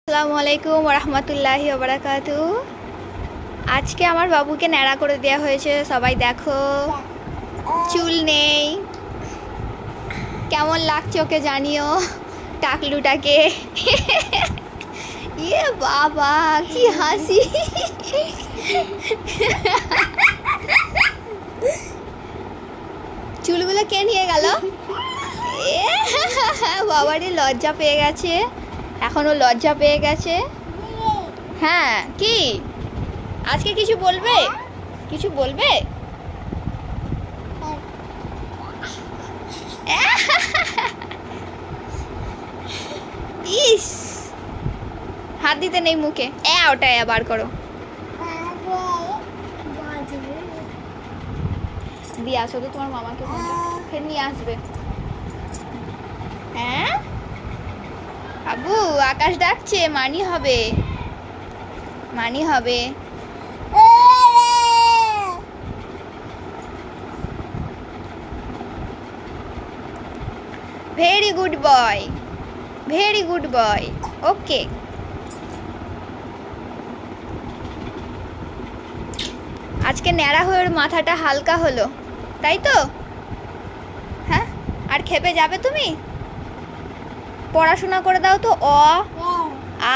আসসালামু আলাইকুম ওয়া রাহমাতুল্লাহি ওয়া বারাকাতুহু। আজকে আমার বাবুকে ন্যাড়া করে দেওয়া হয়েছে। সবাই দেখো, চুল নেই। কেমন লাগছে ওকে জানিও, টাকলুটাকে। ইয়ে বাবা, কি হাসি! চুলগুলো কে নিয়ে গেল? বাবারে লজ্জা পেয়ে গেছে, এখনো লজ্জা পেয়ে গেছে। হ্যাঁ, কি আজকে কিছু বলবে? কিছু বলবে? ইস, হাত দিতে নেই মুখে। ওটা বার করো, দিয়ে আসো তো তোমার মামাকে, ফের নিয়ে আসবে। হ্যাঁ আবু, আকাশ ডাকছে, মানি হবে, মানি হবে। Very good boy, very good boy. Okay, আজকে ন্যাড়া হয়ে ওর মাথাটা হালকা হলো, তাই তো? হ্যাঁ, আর খেপে যাবে তুমি? পড়াশোনা করে দাও তো। অ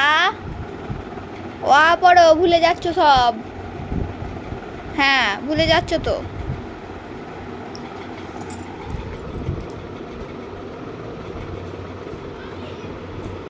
আ পড়ো, ভুলে যাচ্ছ সব। হ্যাঁ, ভুলে যাচ্ছ তো।